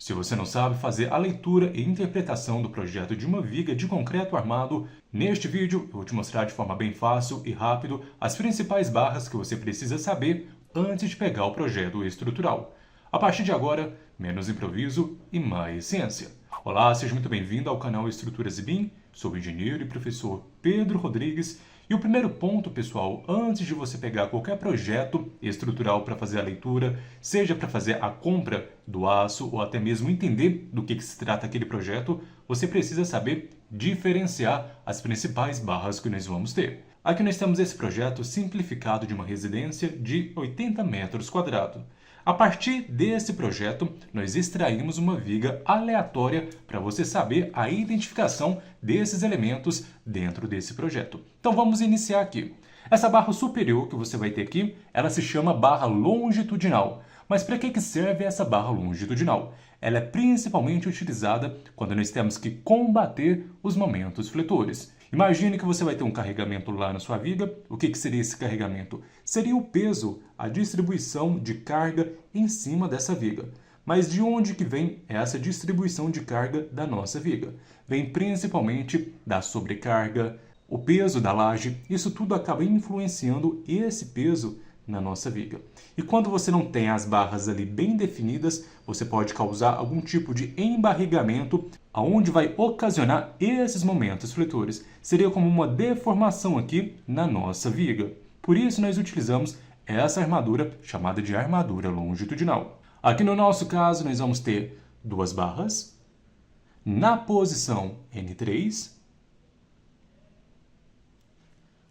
Se você não sabe fazer a leitura e interpretação do projeto de uma viga de concreto armado, neste vídeo eu vou te mostrar de forma bem fácil e rápido as principais barras que você precisa saber antes de pegar o projeto estrutural. A partir de agora, menos improviso e mais ciência. Olá, seja muito bem-vindo ao canal Estruturas e BIM. Sou o engenheiro e professor Pedro Rodrigues. E o primeiro ponto, pessoal, antes de você pegar qualquer projeto estrutural para fazer a leitura, seja para fazer a compra do aço ou até mesmo entender do que se trata aquele projeto, você precisa saber diferenciar as principais barras que nós vamos ter. Aqui nós temos esse projeto simplificado de uma residência de 80 metros quadrados. A partir desse projeto, nós extraímos uma viga aleatória para você saber a identificação desses elementos dentro desse projeto. Então vamos iniciar aqui. Essa barra superior que você vai ter aqui, ela se chama barra longitudinal. Mas para que serve essa barra longitudinal? Ela é principalmente utilizada quando nós temos que combater os momentos fletores. Imagine que você vai ter um carregamento lá na sua viga. O que seria esse carregamento? Seria o peso, a distribuição de carga em cima dessa viga. Mas de onde que vem essa distribuição de carga da nossa viga? Vem principalmente da sobrecarga, o peso da laje. Isso tudo acaba influenciando esse peso na nossa viga. E quando você não tem as barras ali bem definidas, você pode causar algum tipo de embarrigamento, aonde vai ocasionar esses momentos fletores. Seria como uma deformação aqui na nossa viga. Por isso nós utilizamos essa armadura chamada de armadura longitudinal. Aqui no nosso caso nós vamos ter duas barras na posição N3,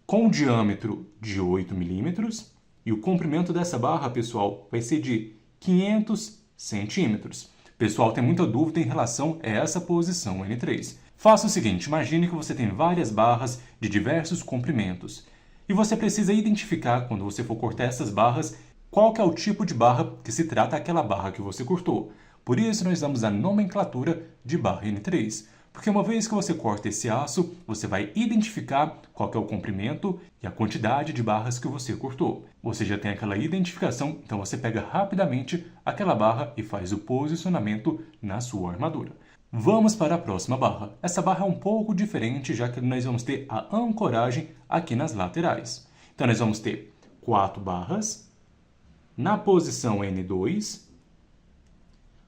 com diâmetro de 8 milímetros. E o comprimento dessa barra, pessoal, vai ser de 500 centímetros. Pessoal, tem muita dúvida em relação a essa posição N3. Faça o seguinte, imagine que você tem várias barras de diversos comprimentos. E você precisa identificar, quando você for cortar essas barras, qual que é o tipo de barra que se trata aquela barra que você cortou. Por isso, nós damos a nomenclatura de barra N3. Porque uma vez que você corta esse aço, você vai identificar qual que é o comprimento e a quantidade de barras que você cortou. Você já tem aquela identificação, então você pega rapidamente aquela barra e faz o posicionamento na sua armadura. Vamos para a próxima barra. Essa barra é um pouco diferente, já que nós vamos ter a ancoragem aqui nas laterais. Então nós vamos ter 4 barras na posição N2,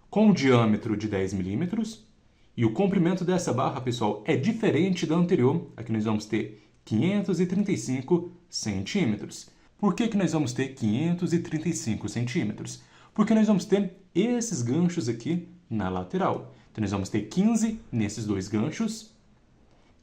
com diâmetro de 10 milímetros. E o comprimento dessa barra, pessoal, é diferente da anterior. Aqui nós vamos ter 535 centímetros. Por que nós vamos ter 535 centímetros? Porque nós vamos ter esses ganchos aqui na lateral. Então, nós vamos ter 15 nesses dois ganchos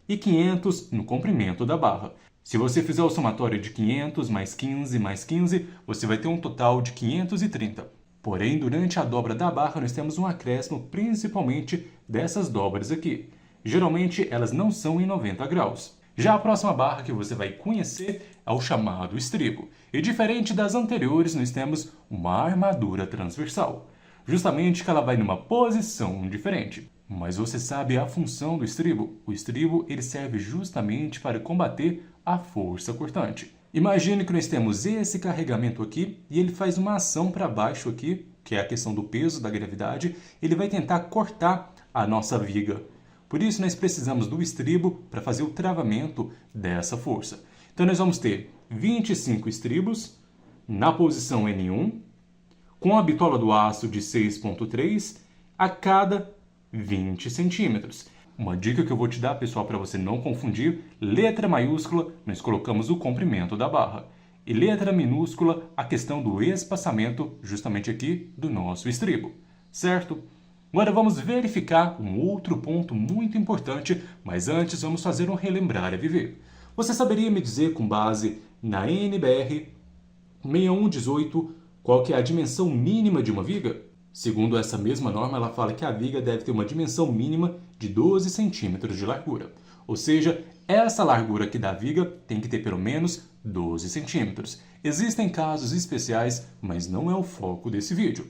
e 500 no comprimento da barra. Se você fizer o somatório de 500 mais 15 mais 15, você vai ter um total de 530. Porém, durante a dobra da barra, nós temos um acréscimo principalmente dessas dobras aqui. Geralmente, elas não são em 90 graus. Já a próxima barra que você vai conhecer é o chamado estribo. E diferente das anteriores, nós temos uma armadura transversal. Justamente que ela vai numa posição diferente. Mas você sabe a função do estribo? O estribo ele serve justamente para combater a força cortante. Imagine que nós temos esse carregamento aqui e ele faz uma ação para baixo aqui, que é a questão do peso, da gravidade. Ele vai tentar cortar a nossa viga. Por isso nós precisamos do estribo para fazer o travamento dessa força. Então nós vamos ter 25 estribos na posição N1, com a bitola do aço de 6,3 a cada 20 centímetros. Uma dica que eu vou te dar, pessoal, para você não confundir, letra maiúscula, nós colocamos o comprimento da barra. E letra minúscula, a questão do espaçamento, justamente aqui, do nosso estribo. Certo? Agora vamos verificar um outro ponto muito importante, mas antes vamos fazer um relembrar a viver. Você saberia me dizer, com base na NBR 6118, qual que é a dimensão mínima de uma viga? Segundo essa mesma norma, ela fala que a viga deve ter uma dimensão mínima de 12 centímetros de largura. Ou seja, essa largura aqui da viga tem que ter pelo menos 12 centímetros. Existem casos especiais, mas não é o foco desse vídeo.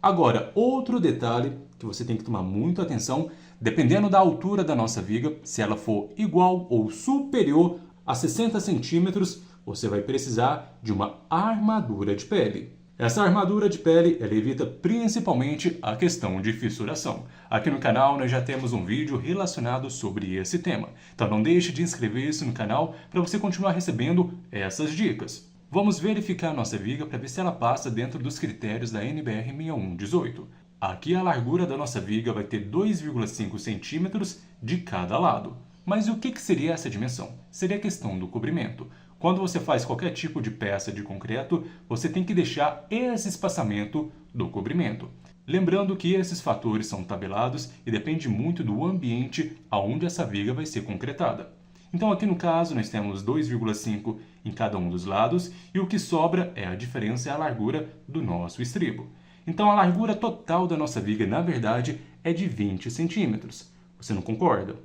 Agora, outro detalhe que você tem que tomar muita atenção, dependendo da altura da nossa viga, se ela for igual ou superior a 60 centímetros, você vai precisar de uma armadura de pele. Essa armadura de pele ela evita principalmente a questão de fissuração. Aqui no canal nós já temos um vídeo relacionado sobre esse tema. Então não deixe de inscrever-se no canal para você continuar recebendo essas dicas. Vamos verificar a nossa viga para ver se ela passa dentro dos critérios da NBR 6118. Aqui a largura da nossa viga vai ter 2,5 centímetros de cada lado. Mas o que seria essa dimensão? Seria a questão do cobrimento. Quando você faz qualquer tipo de peça de concreto, você tem que deixar esse espaçamento do cobrimento. Lembrando que esses fatores são tabelados e depende muito do ambiente aonde essa viga vai ser concretada. Então aqui no caso nós temos 2,5 em cada um dos lados e o que sobra é a diferença, é a largura do nosso estribo. Então a largura total da nossa viga, na verdade, é de 20 centímetros. Você não concorda?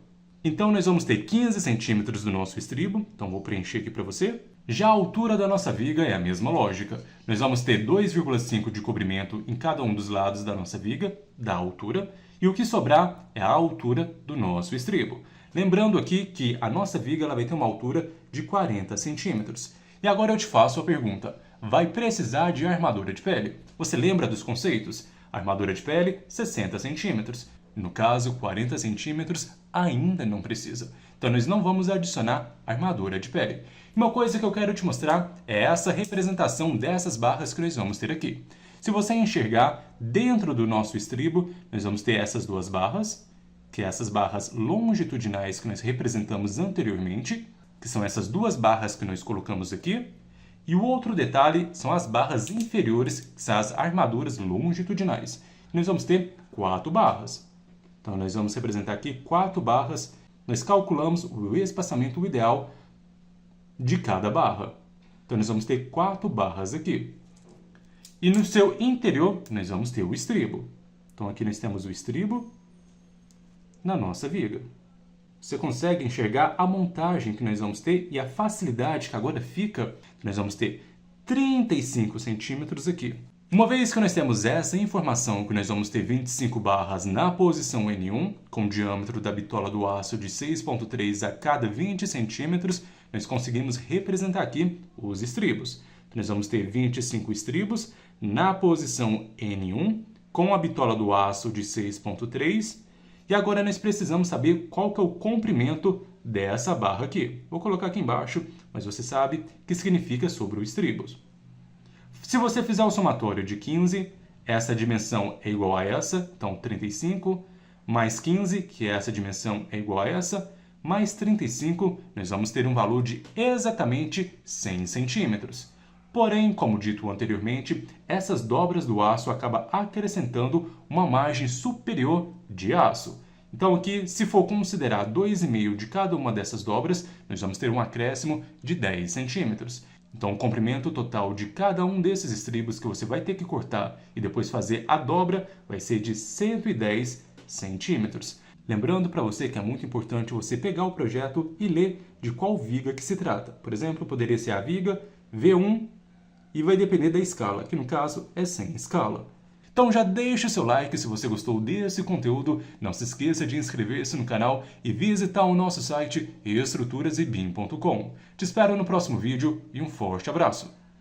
Então nós vamos ter 15 centímetros do nosso estribo, então vou preencher aqui para você. Já a altura da nossa viga é a mesma lógica. Nós vamos ter 2,5 de cobrimento em cada um dos lados da nossa viga, da altura, e o que sobrar é a altura do nosso estribo. Lembrando aqui que a nossa viga ela vai ter uma altura de 40 centímetros. E agora eu te faço a pergunta, vai precisar de armadura de pele? Você lembra dos conceitos? Armadura de pele, 60 centímetros. No caso, 40 centímetros ainda não precisa. Então, nós não vamos adicionar armadura de pele. Uma coisa que eu quero te mostrar é essa representação dessas barras que nós vamos ter aqui. Se você enxergar dentro do nosso estribo, nós vamos ter essas duas barras, que é essas barras longitudinais que nós representamos anteriormente, que são essas duas barras que nós colocamos aqui. E o outro detalhe são as barras inferiores, que são as armaduras longitudinais. Nós vamos ter 4 barras. Então, nós vamos representar aqui 4 barras. Nós calculamos o espaçamento ideal de cada barra. Então, nós vamos ter 4 barras aqui. E no seu interior, nós vamos ter o estribo. Então, aqui nós temos o estribo na nossa viga. Você consegue enxergar a montagem que nós vamos ter e a facilidade que agora fica. Nós vamos ter 35 centímetros aqui. Uma vez que nós temos essa informação que nós vamos ter 25 barras na posição N1, com o diâmetro da bitola do aço de 6,3 a cada 20 centímetros, nós conseguimos representar aqui os estribos. Nós vamos ter 25 estribos na posição N1, com a bitola do aço de 6,3. E agora nós precisamos saber qual que é o comprimento dessa barra aqui. Vou colocar aqui embaixo, mas você sabe que significa sobre o estribos. Se você fizer o somatório de 15, essa dimensão é igual a essa, então 35, mais 15, que essa dimensão é igual a essa, mais 35, nós vamos ter um valor de exatamente 100 centímetros. Porém, como dito anteriormente, essas dobras do aço acabam acrescentando uma margem superior de aço. Então aqui, se for considerar 2,5 de cada uma dessas dobras, nós vamos ter um acréscimo de 10 centímetros. Então, o comprimento total de cada um desses estribos que você vai ter que cortar e depois fazer a dobra vai ser de 110 centímetros. Lembrando para você que é muito importante você pegar o projeto e ler de qual viga que se trata. Por exemplo, poderia ser a viga V1 e vai depender da escala, que no caso é sem escala. Então já deixa o seu like se você gostou desse conteúdo, não se esqueça de inscrever-se no canal e visitar o nosso site estruturasebim.com. Te espero no próximo vídeo e um forte abraço!